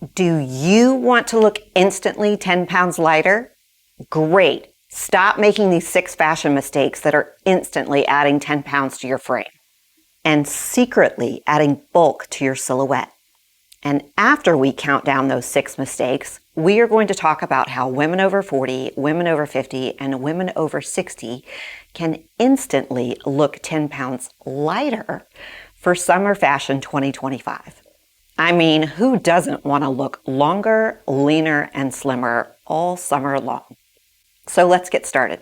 Do you want to look instantly 10 pounds lighter? Great. Stop making these 6 fashion mistakes that are instantly adding 10 pounds to your frame and secretly adding bulk to your silhouette. And after we count down those 6 mistakes, we are going to talk about how women over 40, women over 50, and women over 60 can instantly look 10 pounds lighter for summer fashion 2025. I mean, who doesn't want to look longer, leaner, and slimmer all summer long? So let's get started.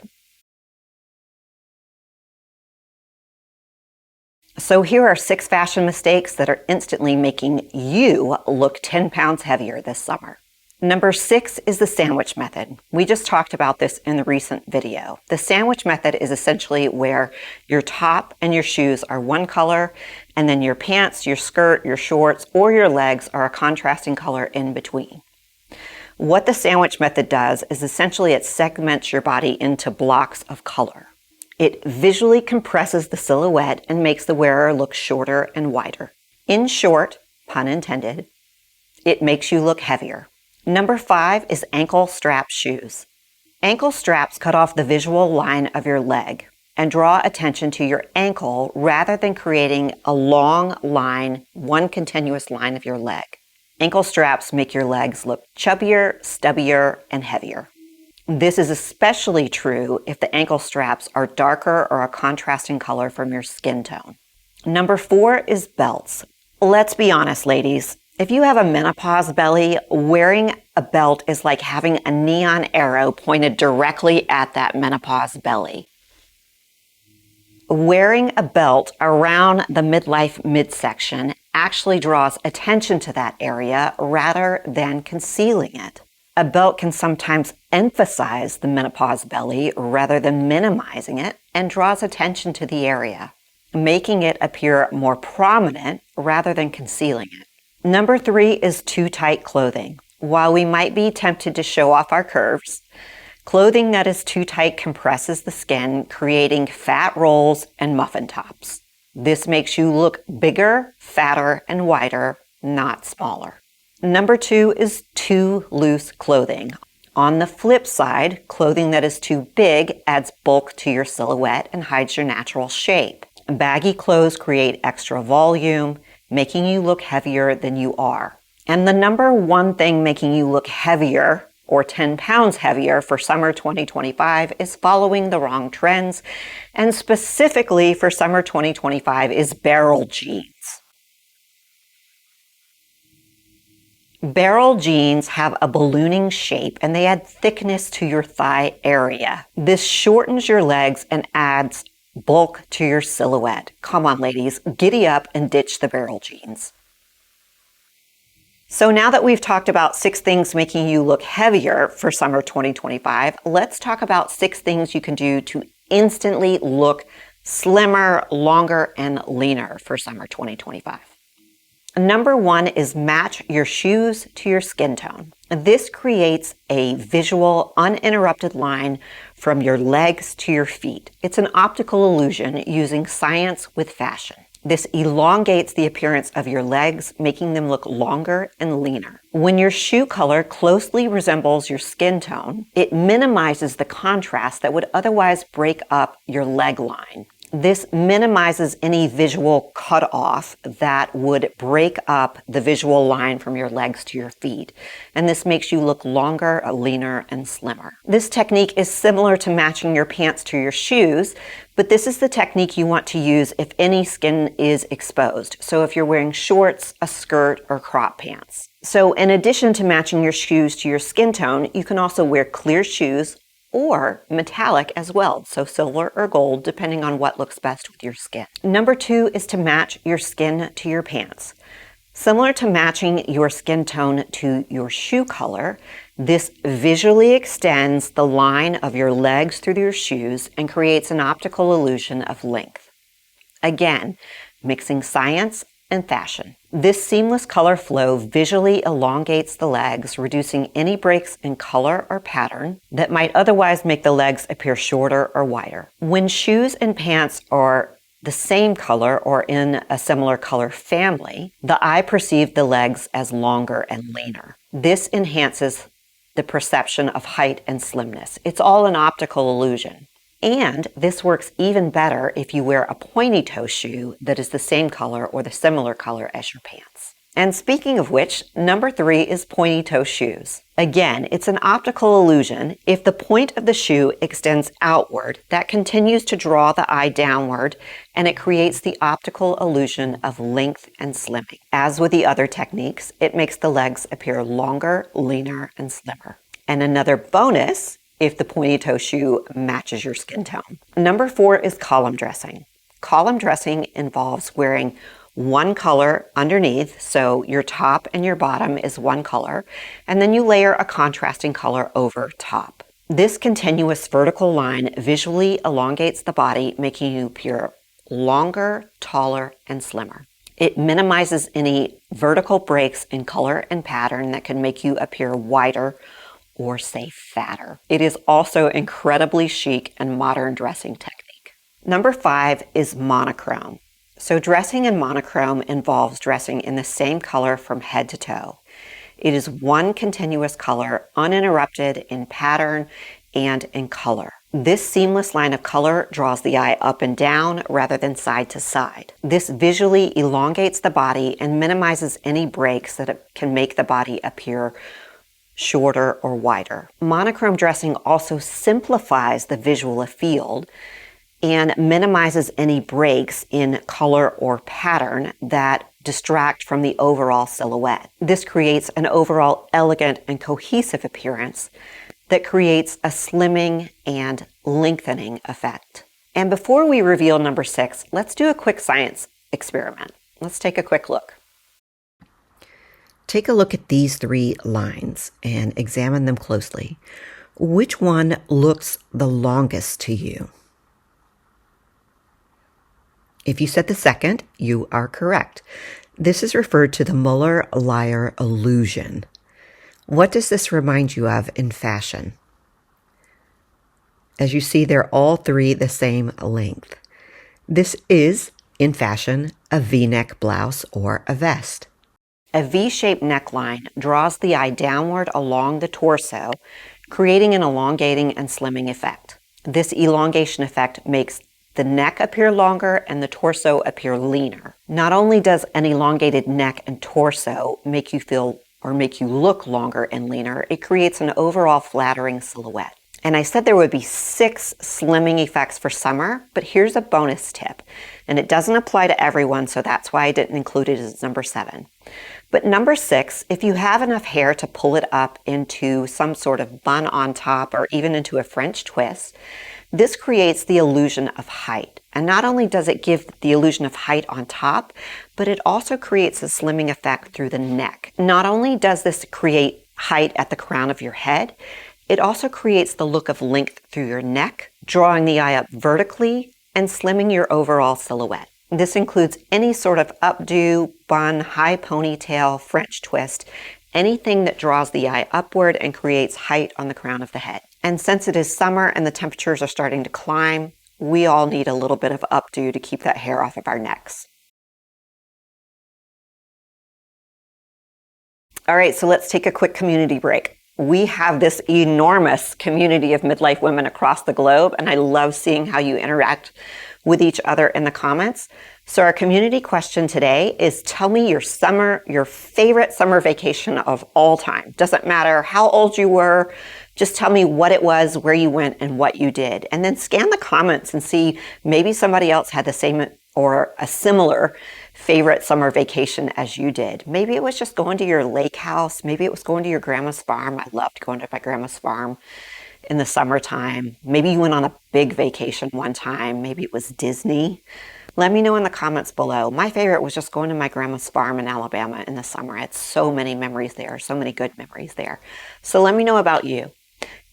So here are 6 fashion mistakes that are instantly making you look 10 pounds heavier this summer. Number 6 is the sandwich method. We just talked about this in the recent video. The sandwich method is essentially where your top and your shoes are one color, and then your pants, your skirt, your shorts, or your legs are a contrasting color in between. What the sandwich method does is essentially it segments your body into blocks of color. It visually compresses the silhouette and makes the wearer look shorter and wider. In short, pun intended, it makes you look heavier. Number 5 is ankle strap shoes. Ankle straps cut off the visual line of your leg and draw attention to your ankle rather than creating a long line, one continuous line of your leg. Ankle straps make your legs look chubbier, stubbier, and heavier. This is especially true if the ankle straps are darker or a contrasting color from your skin tone. Number 4 is belts. Let's be honest, ladies. If you have a menopause belly, wearing a belt is like having a neon arrow pointed directly at that menopause belly. Wearing a belt around the midlife midsection actually draws attention to that area rather than concealing it. A belt can sometimes emphasize the menopause belly rather than minimizing it and draws attention to the area, making it appear more prominent rather than concealing it. Number 3 is too tight clothing. While we might be tempted to show off our curves, clothing that is too tight compresses the skin, creating fat rolls and muffin tops. This makes you look bigger, fatter, and wider, not smaller. Number 2 is too loose clothing. On the flip side, clothing that is too big adds bulk to your silhouette and hides your natural shape. Baggy clothes create extra volume, making you look heavier than you are. And the number 1 thing making you look heavier or 10 pounds heavier for summer 2025 is following the wrong trends, and specifically for summer 2025 is barrel jeans. Barrel jeans have a ballooning shape and they add thickness to your thigh area. This shortens your legs and adds bulk to your silhouette. Come on, ladies, giddy up and ditch the barrel jeans. So now that we've talked about 6 things making you look heavier for summer 2025, let's talk about 6 things you can do to instantly look slimmer, longer, and leaner for summer 2025. Number 1 is match your shoes to your skin tone. This creates a visual, uninterrupted line from your legs to your feet. It's an optical illusion using science with fashion. This elongates the appearance of your legs, making them look longer and leaner. When your shoe color closely resembles your skin tone, it minimizes the contrast that would otherwise break up your leg line. This minimizes any visual cutoff that would break up the visual line from your legs to your feet. And this makes you look longer, leaner, and slimmer. This technique is similar to matching your pants to your shoes, but this is the technique you want to use if any skin is exposed. So if you're wearing shorts, a skirt, or crop pants. So in addition to matching your shoes to your skin tone, you can also wear clear shoes or metallic as well, so silver or gold, depending on what looks best with your skin. Number 2 is to match your skin to your pants. Similar to matching your skin tone to your shoe color, this visually extends the line of your legs through your shoes and creates an optical illusion of length. Again, mixing science and fashion. This seamless color flow visually elongates the legs, reducing any breaks in color or pattern that might otherwise make the legs appear shorter or wider. When shoes and pants are the same color or in a similar color family, the eye perceived the legs as longer and leaner. This enhances the perception of height and slimness. It's all an optical illusion. And this works even better if you wear a pointy toe shoe that is the same color or the similar color as your pants. And speaking of which, number 3 is pointy toe shoes. Again, it's an optical illusion. If the point of the shoe extends outward, that continues to draw the eye downward, and it creates the optical illusion of length and slimming. As with the other techniques, it makes the legs appear longer, leaner, and slimmer. And another bonus, if the pointy toe shoe matches your skin tone. Number 4 is column dressing. Column dressing involves wearing one color underneath, so your top and your bottom is one color, and then you layer a contrasting color over top. This continuous vertical line visually elongates the body, making you appear longer, taller, and slimmer. It minimizes any vertical breaks in color and pattern that can make you appear wider or say fatter. It is also incredibly chic and modern dressing technique. Number 5 is monochrome. So dressing in monochrome involves dressing in the same color from head to toe. It is one continuous color, uninterrupted in pattern and in color. This seamless line of color draws the eye up and down rather than side to side. This visually elongates the body and minimizes any breaks that can make the body appear shorter or wider. Monochrome dressing also simplifies the visual field and minimizes any breaks in color or pattern that distract from the overall silhouette. This creates an overall elegant and cohesive appearance that creates a slimming and lengthening effect. And before we reveal number 6, let's do a quick science experiment. Let's take a quick look. Take a look at these 3 lines and examine them closely. Which one looks the longest to you? If you said the second, you are correct. This is referred to the Muller-Lyer illusion. What does this remind you of in fashion? As you see, they're all 3 the same length. This is, in fashion, a V-neck blouse or a vest. A V-shaped neckline draws the eye downward along the torso, creating an elongating and slimming effect. This elongation effect makes the neck appear longer and the torso appear leaner. Not only does an elongated neck and torso make you feel or make you look longer and leaner, it creates an overall flattering silhouette. And I said there would be 6 slimming effects for summer, but here's a bonus tip. And it doesn't apply to everyone, so that's why I didn't include it as number 7. But number 6, if you have enough hair to pull it up into some sort of bun on top or even into a French twist, this creates the illusion of height. And not only does it give the illusion of height on top, but it also creates a slimming effect through the neck. Not only does this create height at the crown of your head, it also creates the look of length through your neck, drawing the eye up vertically and slimming your overall silhouette. This includes any sort of updo, bun, high ponytail, French twist, anything that draws the eye upward and creates height on the crown of the head. And since it is summer and the temperatures are starting to climb, we all need a little bit of updo to keep that hair off of our necks. All right, so let's take a quick community break. We have this enormous community of midlife women across the globe, and I love seeing how you interact with each other in the comments. So our community question today is, tell me your favorite summer vacation of all time. Doesn't matter how old you were, just tell me what it was, where you went, and what you did. And then scan the comments and see maybe somebody else had the same or a similar favorite summer vacation as you did. Maybe it was just going to your lake house. Maybe it was going to your grandma's farm. I loved going to my grandma's farm in the summertime. Maybe you went on a big vacation one time. Maybe it was Disney. Let me know in the comments below. My favorite was just going to my grandma's farm in Alabama in the summer. I had so many memories there, so many good memories there. So let me know about you.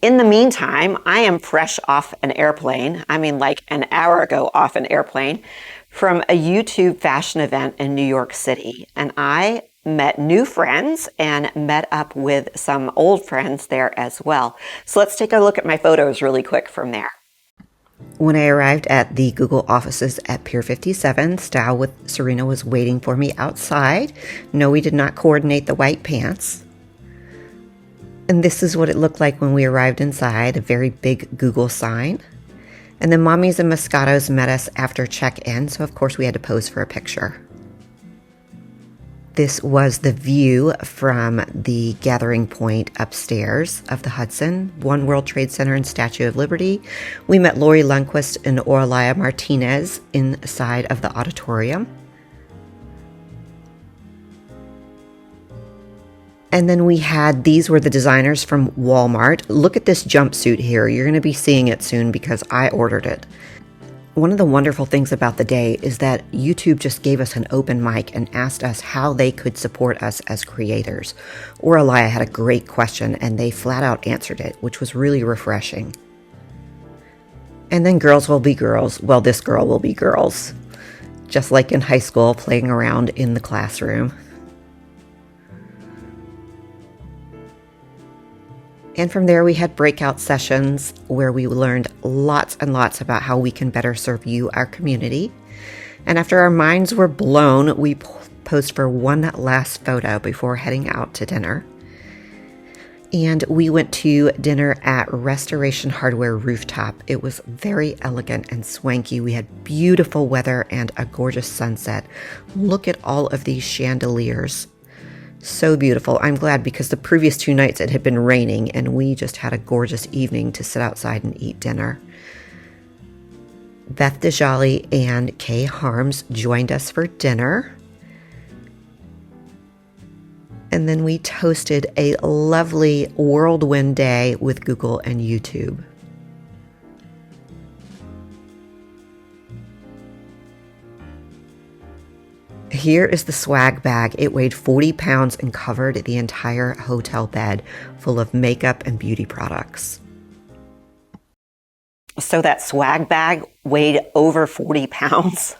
In the meantime, I am fresh off an airplane. I mean, like an hour ago off an airplane from a YouTube fashion event in New York City. And I met new friends and met up with some old friends there as well. So let's take a look at my photos really quick from there. When I arrived at the Google offices at Pier 57, Style with Serena was waiting for me outside. No, we did not coordinate the white pants. And this is what it looked like when we arrived inside, a very big Google sign. And then Mommies and Moscatos met us after check-in, so of course we had to pose for a picture. This was the view from the gathering point upstairs of the Hudson, One World Trade Center and Statue of Liberty. We met Lori Lundquist and Oralia Martinez inside of the auditorium. And then we had, these were the designers from Walmart. Look at this jumpsuit here. You're going to be seeing it soon because I ordered it. One of the wonderful things about the day is that YouTube just gave us an open mic and asked us how they could support us as creators. Oralia had a great question and they flat out answered it, which was really refreshing. And then girls will be girls. Well, this girl will be girls. Just like in high school, playing around in the classroom. And from there, we had breakout sessions where we learned lots and lots about how we can better serve you, our community. And after our minds were blown, we posed for one last photo before heading out to dinner. And we went to dinner at Restoration Hardware Rooftop. It was very elegant and swanky. We had beautiful weather and a gorgeous sunset. Look at all of these chandeliers. So beautiful. I'm glad because the previous 2 nights it had been raining and we just had a gorgeous evening to sit outside and eat dinner. Beth DeJolly and Kay Harms joined us for dinner. And then we toasted a lovely whirlwind day with Google and YouTube. Here is the swag bag. It weighed 40 pounds and covered the entire hotel bed full of makeup and beauty products. So that swag bag weighed over 40 pounds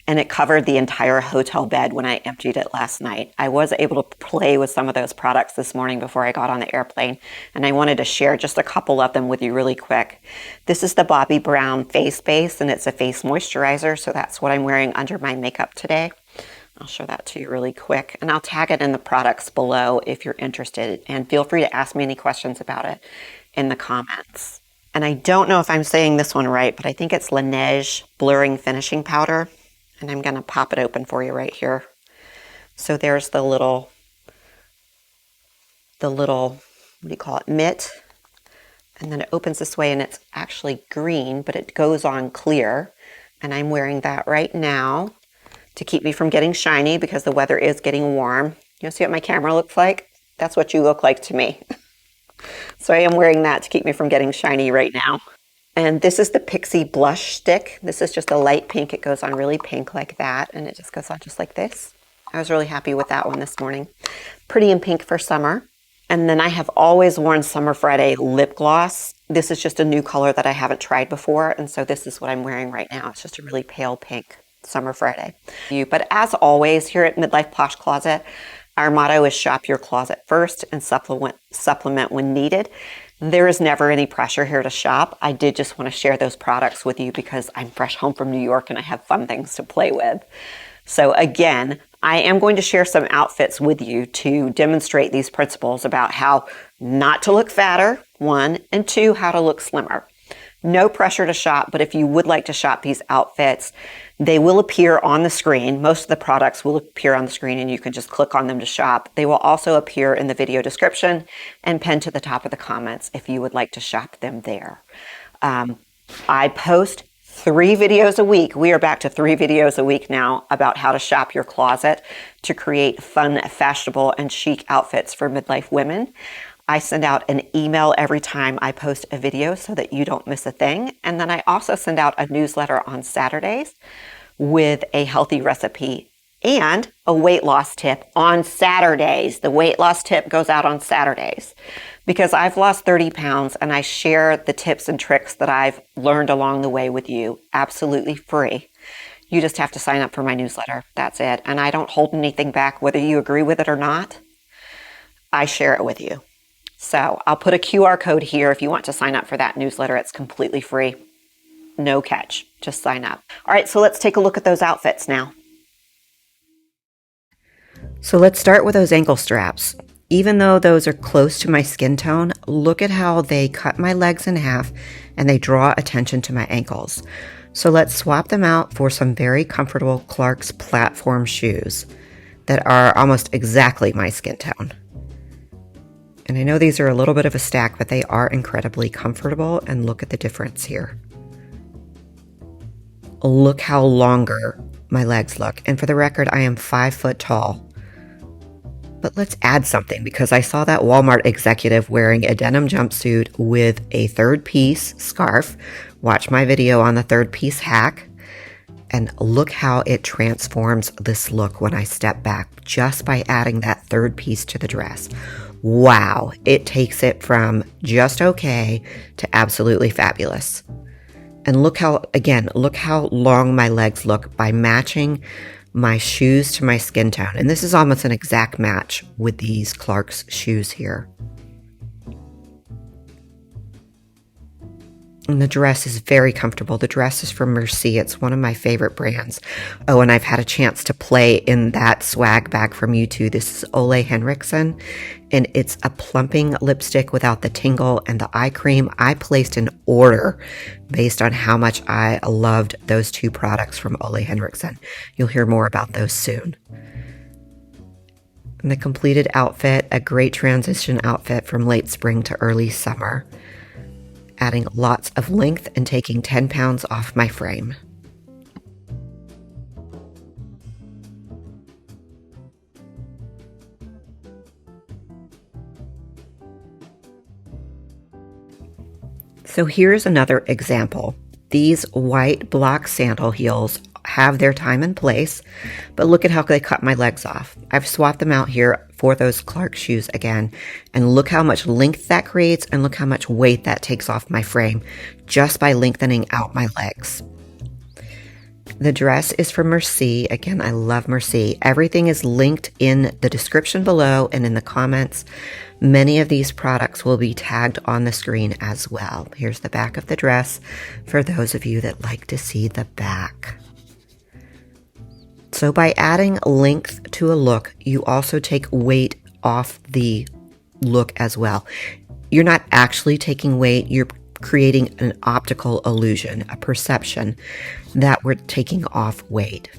and it covered the entire hotel bed when I emptied it last night. I was able to play with some of those products this morning before I got on the airplane, and I wanted to share just a couple of them with you really quick. This is the Bobbi Brown face base, and it's a face moisturizer, so that's what I'm wearing under my makeup today. I'll show that to you really quick, and I'll tag it in the products below if you're interested, and feel free to ask me any questions about it in the comments. And I don't know if I'm saying this one right, but I think it's Laneige Blurring Finishing Powder. And I'm going to pop it open for you right here. So there's the little, what do you call it, mitt. And then it opens this way and it's actually green, but it goes on clear. And I'm wearing that right now to keep me from getting shiny because the weather is getting warm. You see what my camera looks like? That's what you look like to me. So I am wearing that to keep me from getting shiny right now. And this is the Pixie Blush Stick. This is just a light pink. It goes on really pink like that, and it just goes on just like this. I was really happy with that one this morning. Pretty in pink for summer. And then I have always worn Summer Friday lip gloss. This is just a new color that I haven't tried before, and so this is what I'm wearing right now. It's just a really pale pink Summer Friday. But as always, here at Midlife Posh Closet, our motto is shop your closet first and supplement when needed. There is never any pressure here to shop. I did just want to share those products with you because I'm fresh home from New York and I have fun things to play with. So again, I am going to share some outfits with you to demonstrate these principles about how not to look fatter, 1, and 2, how to look slimmer. No pressure to shop, but if you would like to shop these outfits, they will appear on the screen. Most of the products will appear on the screen and you can just click on them to shop. They will also appear in the video description and pinned to the top of the comments if you would like to shop them there. I post 3 videos a week. We are back to 3 videos a week now about how to shop your closet to create fun, fashionable, and chic outfits for midlife women. I send out an email every time I post a video so that you don't miss a thing. And then I also send out a newsletter on Saturdays with a healthy recipe and a weight loss tip on Saturdays. The weight loss tip goes out on Saturdays because I've lost 30 pounds and I share the tips and tricks that I've learned along the way with you absolutely free. You just have to sign up for my newsletter. That's it. And I don't hold anything back, whether you agree with it or not. I share it with you. So I'll put a QR code here if you want to sign up for that newsletter. It's completely free. no catch. Just sign up. All right, so let's take a look at those outfits now. So let's start with those ankle straps. Even though those are close to my skin tone, look at how they cut my legs in half and they draw attention to my ankles. So let's swap them out for some very comfortable Clarks platform shoes that are almost exactly my skin tone. And I know these are a little bit of a stack, but they are incredibly comfortable, and look at the difference here. Look how longer my legs look. And for the record, I am 5 foot tall. But let's add something, because I saw that Walmart executive wearing a denim jumpsuit with a 3rd-piece scarf. Watch my video on the 3rd-piece hack. And look how it transforms this look when I step back just by adding that 3rd piece to the dress. Wow, it takes it from just okay to absolutely fabulous. And look how long my legs look by matching my shoes to my skin tone. And this is almost an exact match with these Clarks shoes here. And the dress is very comfortable. The dress is from Merci. It's one of my favorite brands. Oh, and I've had a chance to play in that swag bag from YouTube. This is Ole Henriksen, and it's a plumping lipstick without the tingle and the eye cream. I placed an order based on how much I loved those 2 products from Ole Henriksen. You'll hear more about those soon. And the completed outfit, a great transition outfit from late spring to early summer, adding lots of length and taking 10 pounds off my frame. So here's another example. These white block sandal heels have their time and place, but look at how they cut my legs off. I've swapped them out here for those Clark shoes again, and look how much length that creates, and look how much weight that takes off my frame just by lengthening out my legs. The dress is from Merci. Again, I love Merci. Everything is linked in the description below and in the comments. Many of these products will be tagged on the screen as well. Here's the back of the dress for those of you that like to see the back. So by adding length to a look, you also take weight off the look as well. You're not actually taking weight, you're creating an optical illusion, a perception that we're taking off weight.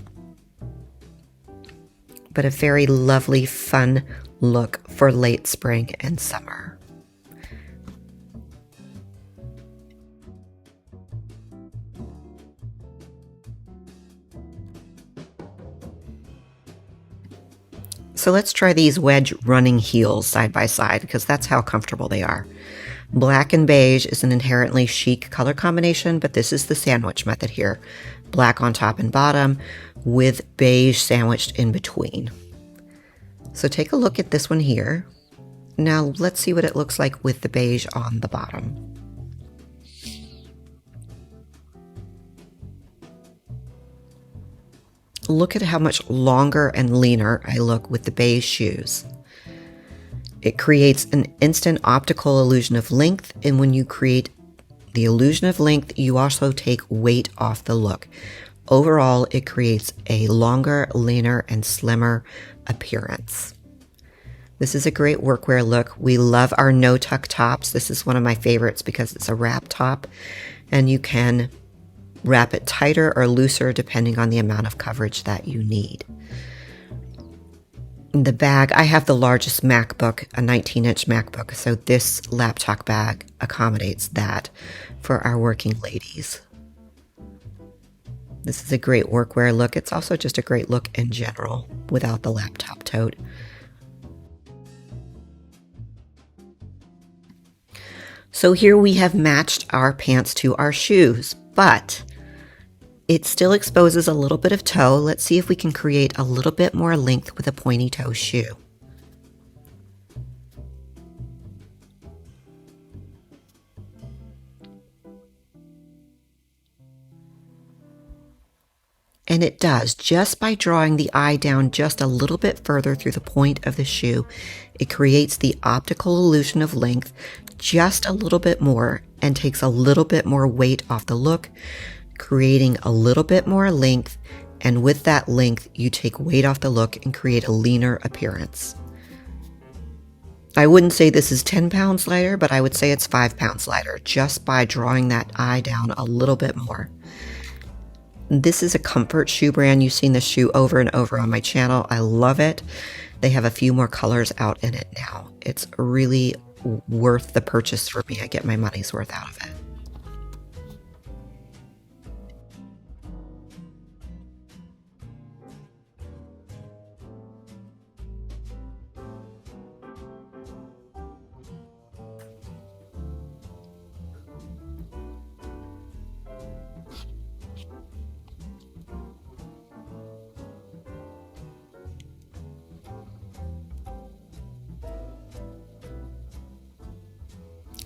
But a very lovely, fun look for late spring and summer. So let's try these wedge running heels side by side, because that's how comfortable they are. Black and beige is an inherently chic color combination, but this is the sandwich method here. Black on top and bottom with beige sandwiched in between. So take a look at this one here. Now let's see what it looks like with the beige on the bottom. Look at how much longer and leaner I look with the beige shoes. It creates an instant optical illusion of length, and when you create the illusion of length, you also take weight off the look. Overall, it creates a longer, leaner, and slimmer appearance. This is a great workwear look. We love our no-tuck tops. This is one of my favorites because it's a wrap top, and you can wrap it tighter or looser depending on the amount of coverage that you need. The bag, I have the largest MacBook, a 19-inch MacBook, so this laptop bag accommodates that for our working ladies. This is a great workwear look. It's also just a great look in general without the laptop tote. So here we have matched our pants to our shoes, but it still exposes a little bit of toe. Let's see if we can create a little bit more length with a pointy toe shoe. And it does, just by drawing the eye down just a little bit further through the point of the shoe. It creates the optical illusion of length just a little bit more, and takes a little bit more weight off the look, creating a little bit more length. And with that length, you take weight off the look and create a leaner appearance. I wouldn't say this is 10 pounds lighter, but I would say it's 5 pounds lighter just by drawing that eye down a little bit more. This is a comfort shoe brand. You've seen this shoe over and over on my channel. I love it. They have a few more colors out in it now. It's really worth the purchase for me. I get my money's worth out of it.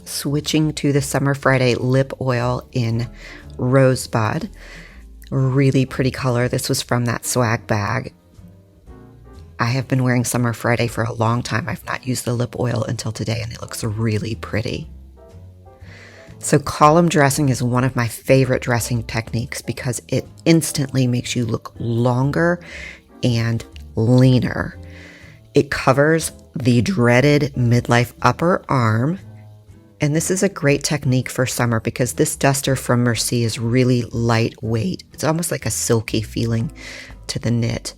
Switching to the Summer Friday lip oil in Rosebud. Really pretty color. This was from that swag bag. I have been wearing Summer Friday for a long time. I've not used the lip oil until today, and it looks really pretty. So column dressing is one of my favorite dressing techniques because it instantly makes you look longer and leaner. It covers the dreaded midlife upper arm. And this is a great technique for summer because this duster from Merci is really lightweight. It's almost like a silky feeling to the knit.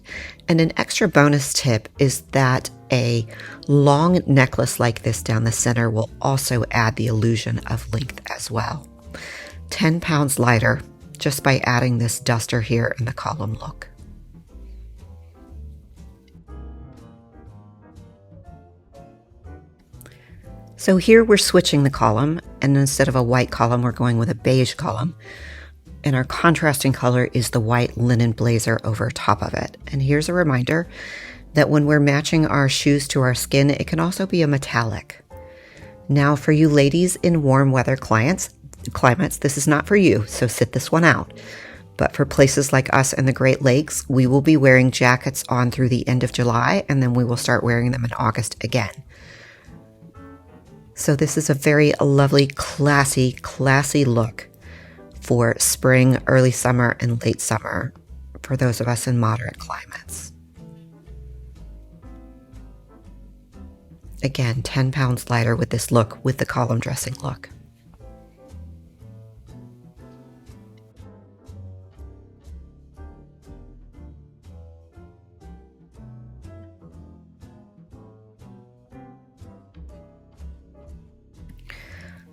And an extra bonus tip is that a long necklace like this down the center will also add the illusion of length as well. 10 pounds lighter just by adding this duster here in the column look. So here we're switching the column, and instead of a white column, we're going with a beige column. And our contrasting color is the white linen blazer over top of it. And here's a reminder that when we're matching our shoes to our skin, it can also be a metallic. Now for you ladies in warm weather climates, this is not for you, so sit this one out. But for places like us in the Great Lakes, we will be wearing jackets on through the end of July, and then we will start wearing them in August again. So this is a very lovely, classy look for spring, early summer, and late summer for those of us in moderate climates. Again, 10 pounds lighter with this look, with the column dressing look.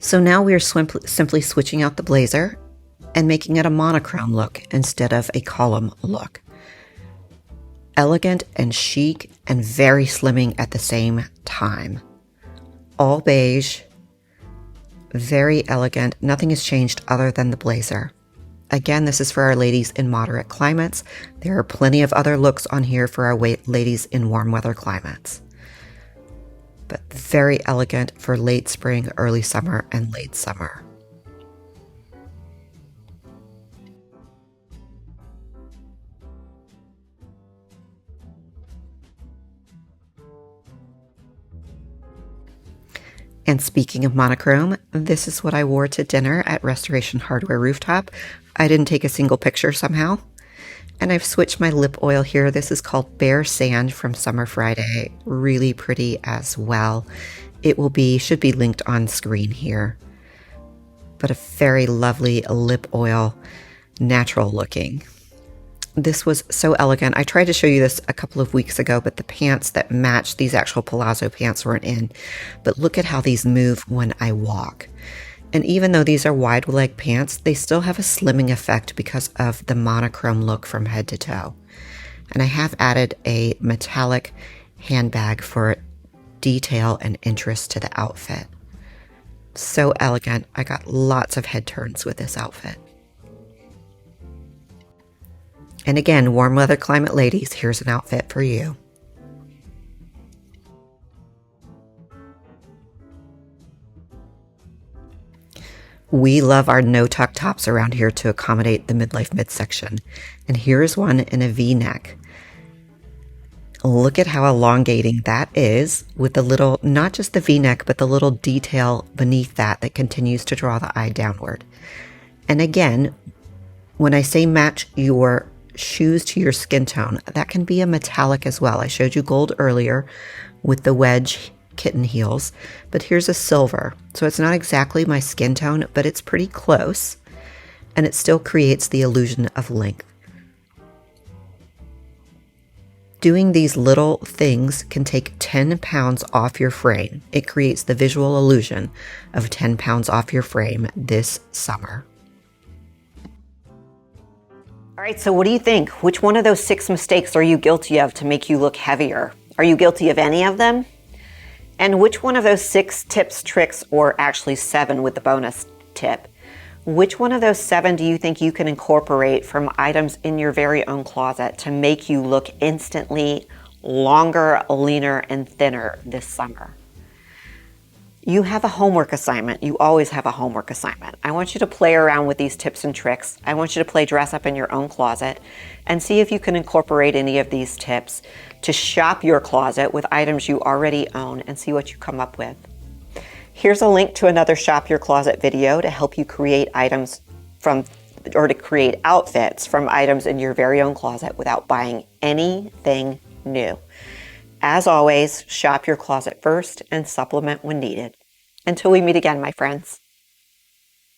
So now we are simply switching out the blazer and making it a monochrome look instead of a column look. Elegant and chic and very slimming at the same time. All beige, very elegant. Nothing has changed other than the blazer. Again, this is for our ladies in moderate climates. There are plenty of other looks on here for our ladies in warm weather climates. But very elegant for late spring, early summer, and late summer. And speaking of monochrome, this is what I wore to dinner at Restoration Hardware Rooftop. I didn't take a single picture somehow. And I've switched my lip oil here. This is called Bare Sand from Summer Friday. Really pretty as well. It should be linked on screen here. But a very lovely lip oil, natural looking. This was so elegant. I tried to show you this a couple of weeks ago, but the pants that match these actual palazzo pants weren't in. But look at how these move when I walk. And even though these are wide leg pants, they still have a slimming effect because of the monochrome look from head to toe. And I have added a metallic handbag for detail and interest to the outfit. So elegant. I got lots of head turns with this outfit. And again, warm weather climate ladies, here's an outfit for you. We love our no-tuck tops around here to accommodate the midlife midsection. And here's one in a V-neck. Look at how elongating that is with the little, not just the V-neck, but the little detail beneath that that continues to draw the eye downward. And again, when I say match your shoes to your skin tone, that can be a metallic as well. I showed you gold earlier with the wedge kitten heels, but here's a silver. So it's not exactly my skin tone, but it's pretty close, and it still creates the illusion of length. Doing these little things can take 10 pounds off your frame. It creates the visual illusion of 10 pounds off your frame this summer. All right, so what do you think? Which one of those 6 mistakes are you guilty of to make you look heavier? Are you guilty of any of them? And which one of those 6 tips, tricks, or actually 7 with the bonus tip, which one of those 7 do you think you can incorporate from items in your very own closet to make you look instantly longer, leaner, and thinner this summer? You have a homework assignment. You always have a homework assignment. I want you to play around with these tips and tricks. I want you to play dress up in your own closet and see if you can incorporate any of these tips to shop your closet with items you already own and see what you come up with. Here's a link to another Shop Your Closet video to help you create items or to create outfits from items in your very own closet without buying anything new. As always, shop your closet first and supplement when needed. Until we meet again, my friends.